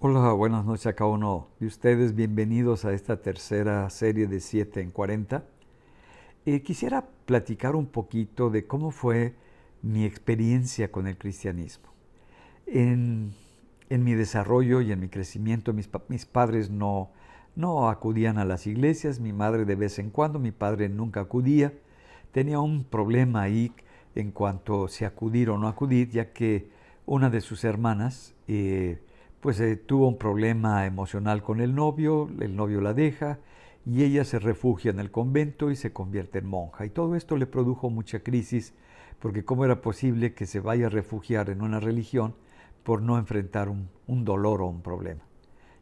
Hola, buenas noches a cada uno de ustedes. Bienvenidos a esta tercera serie de 7 en 40. Quisiera platicar un poquito de cómo fue mi experiencia con el cristianismo. En, en mi desarrollo y en mi crecimiento, mis padres no acudían a las iglesias, mi madre de vez en cuando, mi padre nunca acudía. Tenía un problema ahí en cuanto a si acudir o no acudir, ya que una de sus hermanas tuvo un problema emocional con el novio la deja y ella se refugia en el convento y se convierte en monja. Y todo esto le produjo mucha crisis, porque cómo era posible que se vaya a refugiar en una religión por no enfrentar un dolor o un problema.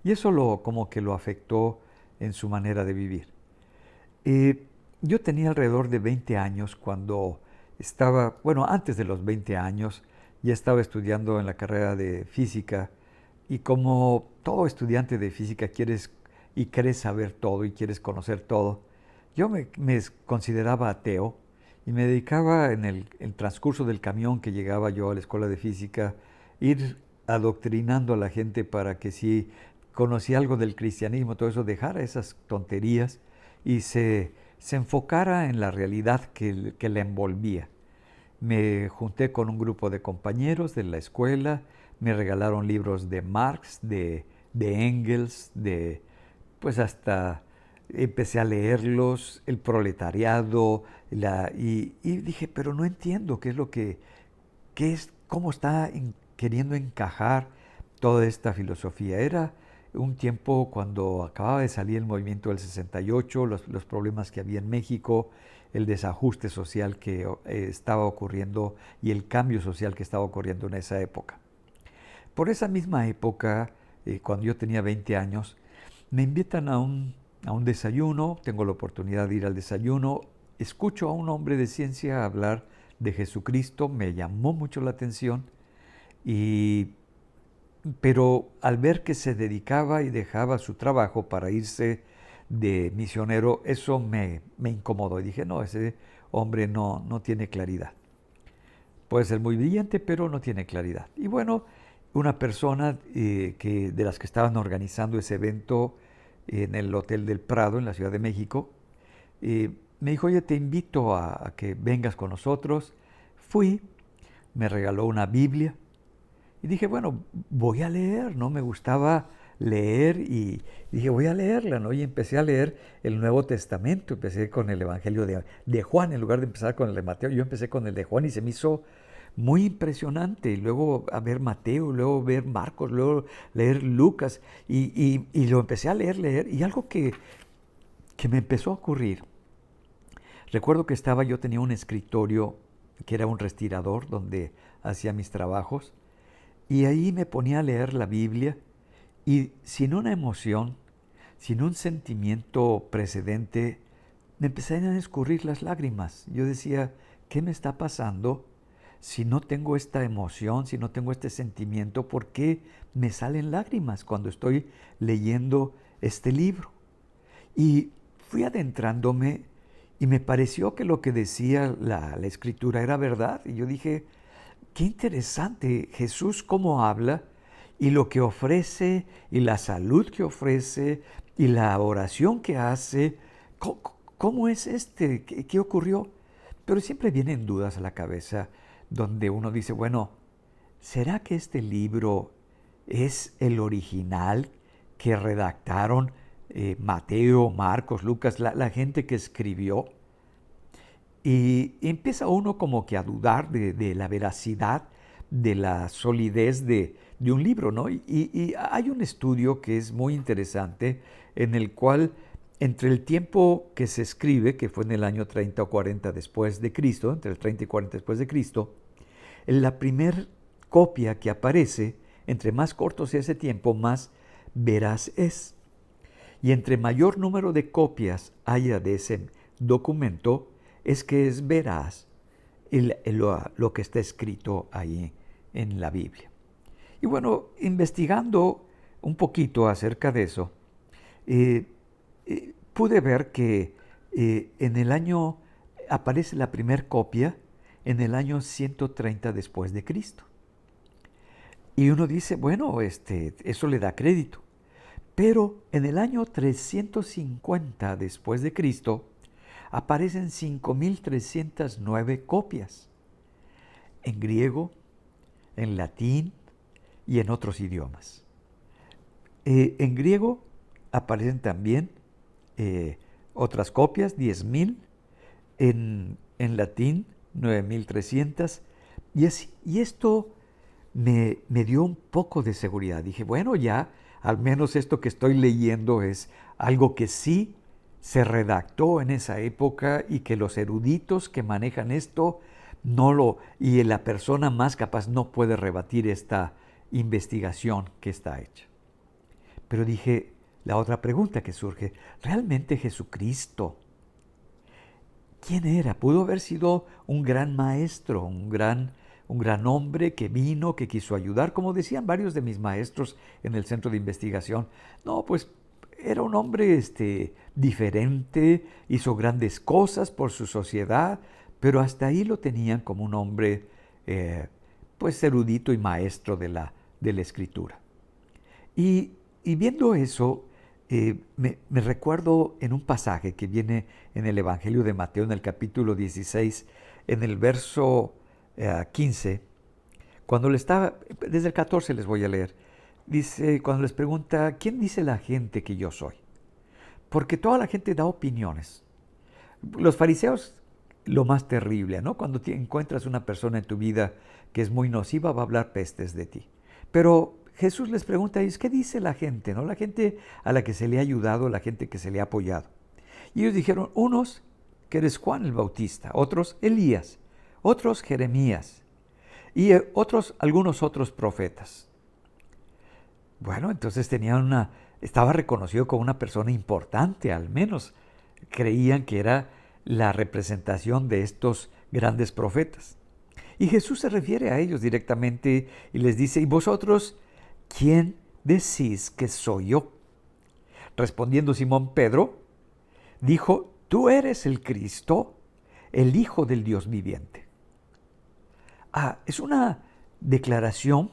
Y eso como que lo afectó en su manera de vivir. Yo tenía alrededor de 20 años cuando antes de los 20 años, ya estaba estudiando en la carrera de física y como todo estudiante de física quieres saber todo y quieres conocer todo, yo me consideraba ateo y me dedicaba en el transcurso del camión que llegaba yo a la escuela de física, ir adoctrinando a la gente para que si conocía algo del cristianismo, todo eso, dejara esas tonterías y se enfocara en la realidad que la envolvía. Me junté con un grupo de compañeros de la escuela, me regalaron libros de Marx, de Engels, pues hasta empecé a leerlos, el proletariado, y dije, pero no entiendo qué es cómo está queriendo encajar toda esta filosofía. Era un tiempo cuando acababa de salir el movimiento del 68, los problemas que había en México, el desajuste social que estaba ocurriendo y el cambio social que estaba ocurriendo en esa época. Por esa misma época, cuando yo tenía 20 años, me invitan a un desayuno, tengo la oportunidad de ir al desayuno, escucho a un hombre de ciencia hablar de Jesucristo, me llamó mucho la atención, y, pero al ver que se dedicaba y dejaba su trabajo para irse de misionero, eso me incomodó y dije, no, ese hombre no tiene claridad. Puede ser muy brillante, pero no tiene claridad. Y bueno, una persona de las que estaban organizando ese evento en el Hotel del Prado, en la Ciudad de México, me dijo, oye, te invito a que vengas con nosotros. Fui, me regaló una Biblia y dije, bueno, voy a leer, ¿no? Me gustaba leer y dije, voy a leerla, ¿no? Y empecé a leer el Nuevo Testamento, empecé con el Evangelio de Juan, en lugar de empezar con el de Mateo, yo empecé con el de Juan y se me hizo muy impresionante. Y luego a ver Mateo, luego ver Marcos, luego leer Lucas y lo empecé a leer y algo que me empezó a ocurrir. Recuerdo que yo tenía un escritorio que era un respirador donde hacía mis trabajos y ahí me ponía a leer la Biblia y sin una emoción, sin un sentimiento precedente, me empezaron a escurrir las lágrimas. Yo decía, ¿qué me está pasando? Si no tengo esta emoción, si no tengo este sentimiento, ¿por qué me salen lágrimas cuando estoy leyendo este libro? Y fui adentrándome y me pareció que lo que decía la escritura era verdad. Y yo dije, qué interesante Jesús cómo habla y lo que ofrece y la salud que ofrece y la oración que hace. ¿Cómo es ¿Qué ocurrió? Pero siempre vienen dudas a la cabeza donde uno dice, bueno, ¿será que este libro es el original que redactaron Mateo, Marcos, Lucas, la gente que escribió? Y empieza uno como que a dudar de la veracidad, de la solidez de un libro, ¿no? Y hay un estudio que es muy interesante en el cual entre el tiempo que se escribe, que fue en el año 30 o 40 después de Cristo, entre el 30 y 40 después de Cristo, la primer copia que aparece, entre más corto sea ese tiempo, más veraz es. Y entre mayor número de copias haya de ese documento, es que es veraz lo que está escrito ahí en la Biblia. Y bueno, investigando un poquito acerca de eso, eh, pude ver que en el año, aparece la primera copia en el año 130 después de Cristo. Y uno dice, bueno, eso le da crédito. Pero en el año 350 después de Cristo aparecen 5309 copias en griego, en latín y en otros idiomas. En griego aparecen también otras copias, 10,000, en latín 9,300, y así. Y esto me dio un poco de seguridad. Dije, bueno, ya al menos esto que estoy leyendo es algo que sí se redactó en esa época y que los eruditos que manejan esto y la persona más capaz no puede rebatir esta investigación que está hecha. Pero dije, la otra pregunta que surge, ¿realmente Jesucristo quién era? Pudo haber sido un gran maestro, un gran hombre que vino, que quiso ayudar, como decían varios de mis maestros en el centro de investigación. No, pues era un hombre diferente, hizo grandes cosas por su sociedad, pero hasta ahí lo tenían como un hombre eh, pues erudito y maestro de la escritura. Y, y viendo eso, me recuerdo en un pasaje que viene en el Evangelio de Mateo, en el capítulo 16, en el verso 15, cuando le estaba, desde el 14 les voy a leer, dice, cuando les pregunta, ¿quién dice la gente que yo soy? Porque toda la gente da opiniones. Los fariseos, lo más terrible, ¿no? Cuando encuentras una persona en tu vida que es muy nociva, va a hablar pestes de ti. Pero Jesús les pregunta a ellos, ¿qué dice la gente? ¿No? La gente a la que se le ha ayudado, la gente que se le ha apoyado. Y ellos dijeron, unos que eres Juan el Bautista, otros Elías, otros Jeremías y algunos otros profetas. Bueno, entonces estaba reconocido como una persona importante, al menos creían que era la representación de estos grandes profetas. Y Jesús se refiere a ellos directamente y les dice, ¿y vosotros quién decís que soy yo? Respondiendo Simón Pedro, dijo, tú eres el Cristo, el Hijo del Dios viviente. Es una declaración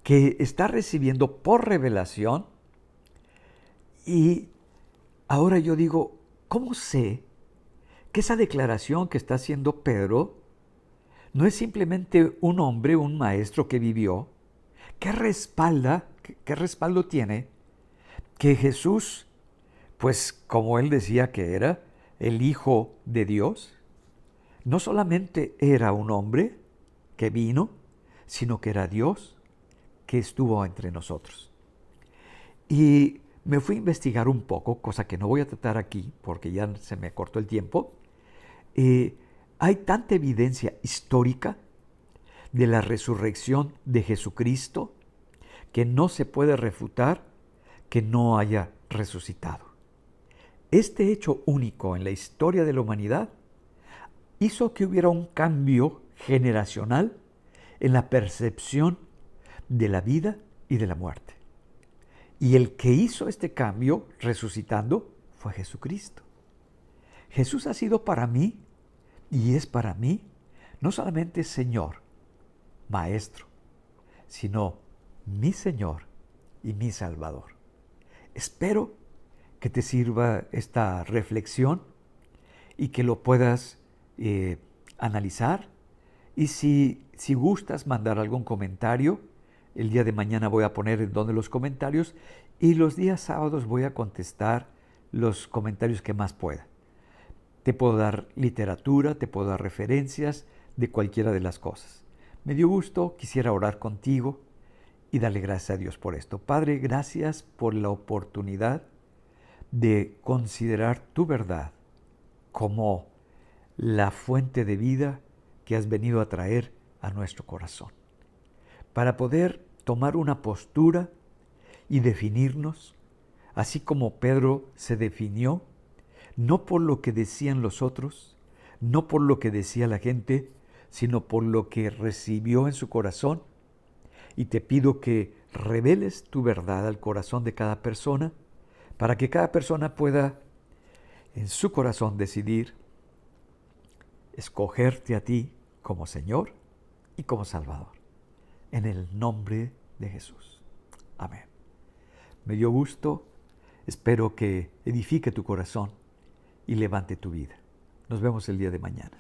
que está recibiendo por revelación y ahora yo digo, ¿cómo sé que esa declaración que está haciendo Pedro no es simplemente un hombre, un maestro que vivió? ¿Qué respaldo tiene que Jesús, pues como él decía que era el Hijo de Dios, no solamente era un hombre que vino, sino que era Dios que estuvo entre nosotros? Y me fui a investigar un poco, cosa que no voy a tratar aquí porque ya se me cortó el tiempo. Hay tanta evidencia histórica de la resurrección de Jesucristo que no se puede refutar que no haya resucitado. Este hecho único en la historia de la humanidad hizo que hubiera un cambio generacional en la percepción de la vida y de la muerte. Y el que hizo este cambio resucitando fue Jesucristo. Jesús ha sido para mí y es para mí no solamente Señor, Maestro, sino mi Señor y mi Salvador. Espero que te sirva esta reflexión y que lo puedas analizar. Y si gustas mandar algún comentario, el día de mañana voy a poner en donde los comentarios y los días sábados voy a contestar los comentarios que más pueda. Te puedo dar literatura, te puedo dar referencias de cualquiera de las cosas. Me dio gusto, quisiera orar contigo y darle gracias a Dios por esto. Padre, gracias por la oportunidad de considerar tu verdad como la fuente de vida que has venido a traer a nuestro corazón. Para poder tomar una postura y definirnos, así como Pedro se definió, no por lo que decían los otros, no por lo que decía la gente, sino por lo que recibió en su corazón. Y te pido que reveles tu verdad al corazón de cada persona, para que cada persona pueda en su corazón decidir escogerte a ti como Señor y como Salvador. en el nombre de Jesús. Amén. Me dio gusto, espero que edifique tu corazón y levante tu vida. Nos vemos el día de mañana.